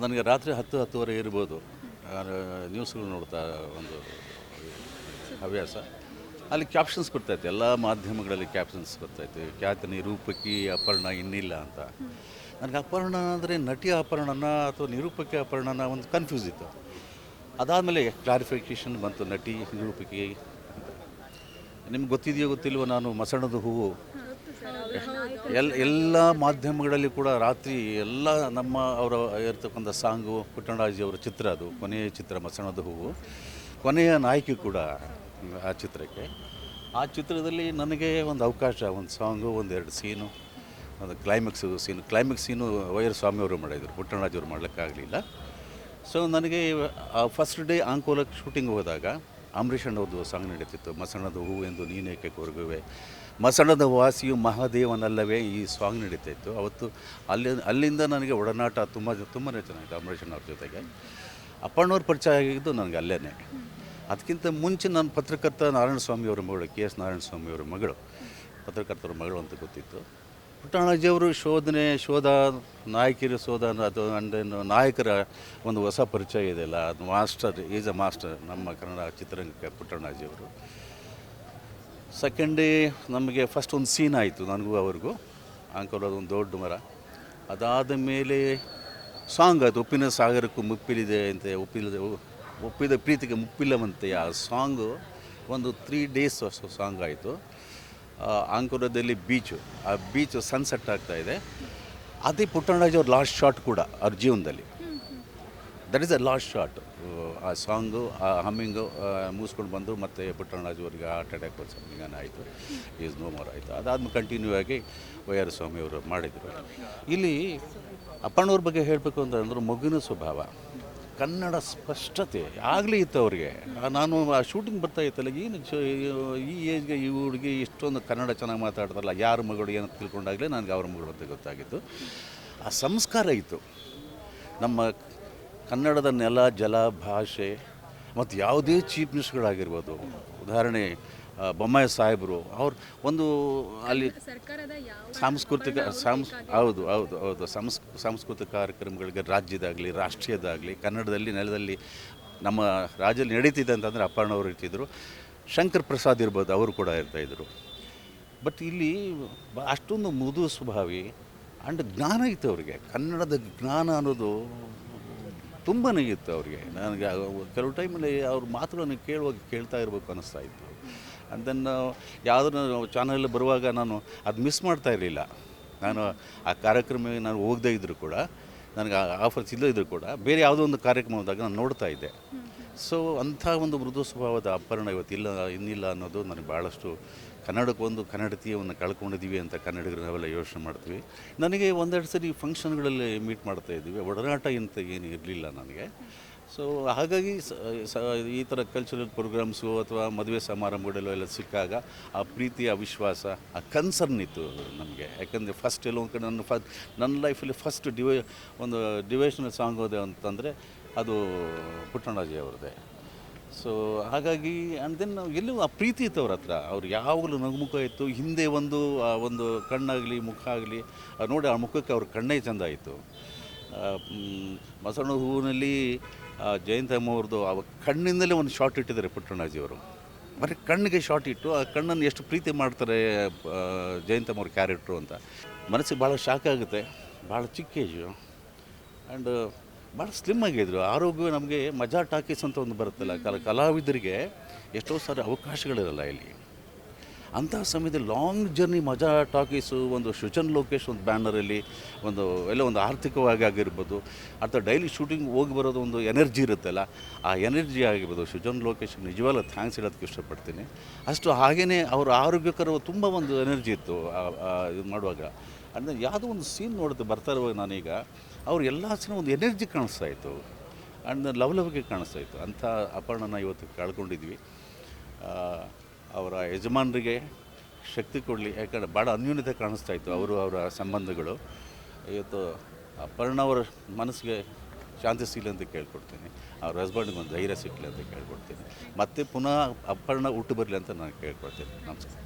ನನಗೆ ರಾತ್ರಿ 10-10:30 ಇರ್ಬೋದು ನ್ಯೂಸ್ಗಳು ನೋಡ್ತಾ ಒಂದು ಹವ್ಯಾಸ. ಅಲ್ಲಿ ಕ್ಯಾಪ್ಷನ್ಸ್ ಕೊಡ್ತಾಯಿತ್ತು, ಎಲ್ಲ ಮಾಧ್ಯಮಗಳಲ್ಲಿ ಕ್ಯಾಪ್ಷನ್ಸ್ ಬರ್ತಾಯಿತ್ತು, ಖ್ಯಾತ ನಿರೂಪಕಿ ಅಪರ್ಣ ಇನ್ನಿಲ್ಲ ಅಂತ. ನನಗೆ ಅಪರ್ಣ ಅಂದರೆ ನಟಿ ಅಪರ್ಣನ ಅಥವಾ ನಿರೂಪಕಿ ಅಪರ್ಣನ ಒಂದು ಕನ್ಫ್ಯೂಸ್ ಇತ್ತು. ಅದಾದಮೇಲೆ ಕ್ಲಾರಿಫಿಕೇಷನ್ ಬಂತು, ನಟಿ ನಿರೂಪಕಿ ಅಂತ. ನಿಮ್ಗೆ ಗೊತ್ತಿದೆಯೋ ಗೊತ್ತಿಲ್ವೋ, ನಾನು ಮಸಣದ ಹೂವು ಎಲ್ಲ ಮಾಧ್ಯಮಗಳಲ್ಲಿ ಕೂಡ ರಾತ್ರಿ ಎಲ್ಲ ನಮ್ಮ ಅವರ ಇರ್ತಕ್ಕಂಥ ಸಾಂಗು, ಪುಟ್ಟಣರಾಜಿಯವರ ಚಿತ್ರ, ಅದು ಕೊನೆಯ ಚಿತ್ರ ಮಸಣದ ಹೂವು, ಕೊನೆಯ ನಾಯಕಿ ಕೂಡ ಆ ಚಿತ್ರಕ್ಕೆ. ಆ ಚಿತ್ರದಲ್ಲಿ ನನಗೆ ಒಂದು ಅವಕಾಶ, ಒಂದು ಸಾಂಗು, ಒಂದೆರಡು ಸೀನು, ಒಂದು ಕ್ಲೈಮ್ಯಾಕ್ಸ್ ಸೀನು ವೈಆರ್ ಸ್ವಾಮಿಯವರು ಮಾಡಿದರು, ಪುಟ್ಟಣರಾಜಿಯವರು ಮಾಡಲಿಕ್ಕಾಗಲಿಲ್ಲ. ಸೊ ನನಗೆ ಫಸ್ಟ್ ಡೇ ಆಂಕೋಲಕ್ಕೆ ಶೂಟಿಂಗ್ ಹೋದಾಗ ಅಂಬರೀಷ್ ಅಣ್ಣವ್ರದ್ದು ಸಾಂಗ್ ನಡೀತಿತ್ತು, ಮಸಣದ ಹೂವು ಎಂದು ನೀನೇಕೆ ಕೊರಗುವೆ, ಮಸಣದ ವಾಸಿಯು ಮಹಾದೇವನಲ್ಲವೇ, ಈ ಸಾಂಗ್ ನಡೀತಾಯಿತ್ತು ಅವತ್ತು. ಅಲ್ಲಿಂದ ನನಗೆ ಒಡನಾಟ ತುಂಬಾ ಚೆನ್ನಾಗಿತ್ತು ಅಂಬರೀಷ್ ಅಣ್ಣವ್ರ ಜೊತೆಗೆ. ಅಪ್ಪಣ್ಣವ್ರ ಪರಿಚಯ ಆಗಿದ್ದು ನನಗೆ ಅಲ್ಲೇ. ಅದಕ್ಕಿಂತ ಮುಂಚೆ ನಾನು ಪತ್ರಕರ್ತ ನಾರಾಯಣ ಸ್ವಾಮಿಯವರ ಮಗಳು, ಕೆ ಎಸ್ ನಾರಾಯಣ ಸ್ವಾಮಿಯವರ ಮಗಳು, ಪತ್ರಕರ್ತರ ಮಗಳು ಅಂತ ಗೊತ್ತಿತ್ತು. ಪುಟ್ಟಣರಾಜಿಯವರು ಶೋಧ ನಾಯಕಿಯರ ಅದು ನಾಯಕರ ಒಂದು ಹೊಸ ಪರಿಚಯ ಇದೆಯಲ್ಲ, ಅದು ಈಸ್ ಅ ಮಾಸ್ಟರ್ ನಮ್ಮ ಕನ್ನಡ ಚಿತ್ರರಂಗಕ್ಕೆ ಪುಟ್ಟಣರಾಜಿಯವರು. ಸೆಕೆಂಡ್ ಡೇ ನಮಗೆ ಫಸ್ಟ್ ಒಂದು ಸೀನ್ ಆಯಿತು ನನಗೂ ಅವ್ರಿಗೂ, ಆಂಕೋಲದ ಒಂದು ದೊಡ್ಡ ಮರ. ಅದಾದ ಮೇಲೆ ಸಾಂಗ್ ಆಯಿತು, ಒಪ್ಪಿನ ಸಾಗರಕ್ಕೂ ಮುಪ್ಪಿಲಿದೆ ಅಂತ, ಒಪ್ಪಿದ ಪ್ರೀತಿಗೆ ಮುಪ್ಪಿಲ್ಲವಂತೆ. ಆ ಸಾಂಗು ಒಂದು 3 days ಸಾಂಗ್ ಆಯಿತು. ಆಂಕೋಲದಲ್ಲಿ ಆ ಬೀಚು ಸನ್ಸೆಟ್ ಆಗ್ತಾಯಿದೆ. ಅದೇ ಪುಟ್ಟಣರಾಜಿಯವ್ರ ಲಾಸ್ಟ್ ಶಾಟ್ ಕೂಡ ಅವ್ರ ಜೀವನದಲ್ಲಿ. That is a last shot. ಆ ಸಾಂಗು, ಆ ಹಮ್ಮಿಂಗು ಮುಗಿಸ್ಕೊಂಡು ಬಂದು ಮತ್ತೆ ಪುಟ್ಟಣರಾಜಿಯವರಿಗೆ ಹಾರ್ಟ್ ಅಟ್ಯಾಕ್ ಸಮಥಿಂಗ್ ಆಯಿತು, ಈಸ್ ನೋ ಮೋರ್ ಆಯಿತು. ಅದಾದ್ಮೇಲೆ ಕಂಟಿನ್ಯೂ ಆಗಿ ವೈಆರ್ ಸ್ವಾಮಿಯವರು ಮಾಡಿದರು. ಇಲ್ಲಿ ಅಪ್ಪಣ್ಣವ್ರ ಬಗ್ಗೆ ಹೇಳಬೇಕು ಅಂತಂದ್ರೆ ಮಗುವಿನ ಸ್ವಭಾವ, ಕನ್ನಡ ಸ್ಪಷ್ಟತೆ ಆಗಲೇ ಇತ್ತು ಅವ್ರಿಗೆ. ನಾನು ಆ ಶೂಟಿಂಗ್ ಬರ್ತಾ ಇತ್ತಲ್ಲ, ಏನು ಈ ಏಜ್ಗೆ ಈ ಹುಡುಗಿ ಇಷ್ಟೊಂದು ಕನ್ನಡ ಚೆನ್ನಾಗಿ ಮಾತಾಡ್ತಾರಲ್ಲ, ಯಾರ ಮಗಳು ಏನು ತಿಳ್ಕೊಂಡಾಗಲೇ ನನಗೆ ಅವ್ರ ಮಗಳು ಅಂತ ಗೊತ್ತಾಗಿತ್ತು. ಆ ಸಂಸ್ಕಾರ ಇತ್ತು. ನಮ್ಮ ಕನ್ನಡದ ನೆಲ, ಜಲ, ಭಾಷೆ ಮತ್ತು ಯಾವುದೇ ಚೀಫ್ ಮಿನಿಸ್ಟರ್ಗಳಾಗಿರ್ಬೋದು, ಉದಾಹರಣೆ ಬೊಮ್ಮಾಯಿ ಸಾಹೇಬರು, ಅವ್ರು ಒಂದು ಅಲ್ಲಿ ಸಾಂಸ್ಕೃತಿಕ ಕಾರ್ಯಕ್ರಮಗಳಿಗೆ ರಾಜ್ಯದಾಗಲಿ ರಾಷ್ಟ್ರೀಯದಾಗಲಿ ಕನ್ನಡದಲ್ಲಿ ನೆಲದಲ್ಲಿ ನಮ್ಮ ರಾಜ್ಯದಲ್ಲಿ ನಡೀತಿದೆ ಅಂತಂದರೆ ಅಪ್ಪಣ್ಣವರು ಇರ್ತಿದ್ರು. ಶಂಕರ್ ಪ್ರಸಾದ್ ಇರ್ಬೋದು, ಅವರು ಕೂಡ ಇರ್ತಾಯಿದ್ರು. ಬಟ್ ಇಲ್ಲಿ ಅಷ್ಟೊಂದು ಮೃದು ಸ್ವಭಾವಿ ಆ್ಯಂಡ್ ಜ್ಞಾನ ಇತ್ತು ಅವ್ರಿಗೆ. ಕನ್ನಡದ ಜ್ಞಾನ ಅನ್ನೋದು ತುಂಬಾ ಇತ್ತು ಅವ್ರಿಗೆ. ನನಗೆ ಕೆಲವು ಟೈಮಲ್ಲಿ ಅವ್ರ ಮಾತುಗಳನ್ನು ಕೇಳ್ತಾ ಇರಬೇಕು ಅನ್ನಿಸ್ತಾ ಇತ್ತು. ಆ್ಯಂಡ್ ದೆನ್ ಯಾವುದನ್ನು ಚಾನಲ್ ಬರುವಾಗ ನಾನು ಅದು ಮಿಸ್ ಮಾಡ್ತಾ ಇರಲಿಲ್ಲ. ನಾನು ಆ ಕಾರ್ಯಕ್ರಮಕ್ಕೆ ನಾನು ಹೋಗದೇ ಇದ್ದರೂ ಕೂಡ, ನನಗೆ ಆಫರ್ಸ್ ಇಲ್ಲದೇ ಇದ್ದರೂ ಕೂಡ ಬೇರೆ ಯಾವುದೋ ಒಂದು ಕಾರ್ಯಕ್ರಮ ಹೋದಾಗ ನಾನು ನೋಡ್ತಾ ಇದ್ದೆ. ಸೊ ಅಂಥ ಒಂದು ಮೃದು ಸ್ವಭಾವದ ಅಪರ್ಣ ಇನ್ನಿಲ್ಲ ಅನ್ನೋದು ನನಗೆ ಭಾಳಷ್ಟು. ಕನ್ನಡಕ್ಕೊಂದು ಕನ್ನಡತಿಯನ್ನು ಕಳ್ಕೊಂಡಿದ್ದೀವಿ ಅಂತ ಕನ್ನಡಿಗರು ನಾವೆಲ್ಲ ಯೋಚನೆ ಮಾಡ್ತೀವಿ. ನನಗೆ ಒಂದೆರಡು ಸರಿ ಫಂಕ್ಷನ್ಗಳಲ್ಲಿ ಮೀಟ್ ಮಾಡ್ತಾಯಿದ್ದೀವಿ, ಒಡನಾಟ ಅಂತ ಏನು ಇರಲಿಲ್ಲ ನನಗೆ. ಸೊ ಹಾಗಾಗಿ ಈ ಥರ ಕಲ್ಚರಲ್ ಪ್ರೋಗ್ರಾಮ್ಸು ಅಥವಾ ಮದುವೆ ಸಮಾರಂಭಗಳೆಲ್ಲ ಎಲ್ಲ ಸಿಕ್ಕಾಗ ಆ ಪ್ರೀತಿ, ಆ ವಿಶ್ವಾಸ, ಆ ಕನ್ಸರ್ನ್ ಇತ್ತು ನಮಗೆ. ಯಾಕಂದರೆ ಫಸ್ಟ್ ಎಲ್ಲೊಂದು ಕಡೆ ನನ್ನ ಲೈಫಲ್ಲಿ ಫಸ್ಟ್ ಒಂದು ಡಿವೋಷನಲ್ ಸಾಂಗ್ ಹೋದೆ ಅಂತಂದರೆ ಅದು ಪುಟ್ಟಣರಾಜಿ ಅವ್ರದ್ದೇ. ಸೊ ಹಾಗಾಗಿ ಆ್ಯಂಡ್ ದೆನ್ ಎಲ್ಲೂ ಆ ಪ್ರೀತಿ ಇತ್ತು ಅವ್ರ ಹತ್ರ. ಅವ್ರು ಯಾವಾಗಲೂ ನಗುಮುಖ ಇತ್ತು. ಹಿಂದೆ ಒಂದು ಕಣ್ಣಾಗಲಿ ಮುಖ ಆಗಲಿ ನೋಡಿ, ಆ ಮುಖಕ್ಕೆ ಅವ್ರ ಕಣ್ಣೇ ಚೆಂದ ಇತ್ತು. ಮಸಣ ಹೂವಿನಲ್ಲಿ ಜಯಂತಮ್ಮ ಅವ್ರದ್ದು ಆ ಕಣ್ಣಿಂದಲೇ ಒಂದು ಶಾಟ್ ಇಟ್ಟಿದ್ದಾರೆ ಪುಟ್ಟಣರಾಜಿಯವರು. ಬರೀ ಕಣ್ಣಿಗೆ ಶಾಟ್ ಇಟ್ಟು ಆ ಕಣ್ಣನ್ನು ಎಷ್ಟು ಪ್ರೀತಿ ಮಾಡ್ತಾರೆ ಜಯಂತಮ್ಮ ಅವ್ರ ಕ್ಯಾರೆಕ್ಟ್ರು ಅಂತ ಮನಸ್ಸಿಗೆ ಭಾಳ ಶಾಕ್ ಆಗುತ್ತೆ. ಭಾಳ ಚಿಕ್ಕ ಏಜು ಆ್ಯಂಡ್ ಭಾಳ ಸ್ಲಿಮ್ ಆಗಿದ್ರು. ಆರೋಗ್ಯ ನಮಗೆ ಮಜಾ ಟಾಕೀಸ್ ಅಂತ ಒಂದು ಬರುತ್ತಲ್ಲ, ಕಲಾವಿದರಿಗೆ ಎಷ್ಟೋ ಸಾರಿ ಅವಕಾಶಗಳಿರಲ್ಲ ಇಲ್ಲಿ. ಅಂಥ ಸಮಯದಲ್ಲಿ ಲಾಂಗ್ ಜರ್ನಿ ಮಜಾ ಟಾಕೀಸು, ಒಂದು ಸೃಜನ್ ಲೋಕೇಶ್ ಒಂದು ಬ್ಯಾನರಲ್ಲಿ ಒಂದು ಆರ್ಥಿಕವಾಗಿ ಆಗಿರ್ಬೋದು, ಅಥವಾ ಡೈಲಿ ಶೂಟಿಂಗ್ ಹೋಗಿ ಬರೋದು ಒಂದು ಎನರ್ಜಿ ಇರುತ್ತಲ್ಲ, ಆ ಎನರ್ಜಿ ಆಗಿರ್ಬೋದು. ಸೃಜನ್ ಲೋಕೇಶ್ ನಿಜವಾಗ್ಲೂ ಥ್ಯಾಂಕ್ಸ್ ಹೇಳೋದಕ್ಕೆ ಇಷ್ಟಪಡ್ತೀನಿ. ಅಷ್ಟು ಹಾಗೆಯೇ ಅವ್ರ ಆರೋಗ್ಯಕರ ತುಂಬ ಒಂದು ಎನರ್ಜಿ ಇತ್ತು ಇದು ಮಾಡುವಾಗ. ಅಂದರೆ ಯಾವುದೋ ಒಂದು ಸೀನ್ ಬರ್ತಾ ಇರುವಾಗ ನಾನೀಗ ಅವ್ರು ಎಲ್ಲ ಸೀನ್ ಒಂದು ಎನರ್ಜಿ ಕಾಣಿಸ್ತಾ ಇತ್ತು ಆ್ಯಂಡ್ ಲವಲವಿಕೆ ಕಾಣಿಸ್ತಾ ಇತ್ತು. ಅಂಥ ಅಪರ್ಣನ ಇವತ್ತು ಕಳ್ಕೊಂಡಿದ್ವಿ. ಅವರ ಯಜಮಾನರಿಗೆ ಶಕ್ತಿ ಕೊಡಲಿ, ಯಾಕಂದರೆ ಭಾಳ ಅನ್ಯೂನ್ಯತೆ ಕಾಣಿಸ್ತಾ ಇತ್ತು ಅವರ ಸಂಬಂಧಗಳು. ಇವತ್ತು ಅಪರ್ಣ ಅವರ ಮನಸ್ಸಿಗೆ ಶಾಂತಿ ಸಿಗಲಿ ಅಂತ ಕೇಳ್ಕೊಡ್ತೀನಿ. ಅವ್ರ ಹಸ್ಬೆಂಡ್ಗೆ ಒಂದು ಧೈರ್ಯ ಸಿಗಲಿ ಅಂತ ಕೇಳ್ಕೊಡ್ತೀನಿ. ಮತ್ತೆ ಪುನಃ ಅಪರ್ಣ ಹುಟ್ಟು ಬರಲಿ ಅಂತ ನಾನು ಕೇಳ್ಕೊಡ್ತೀನಿ. ನಮಸ್ಕಾರ.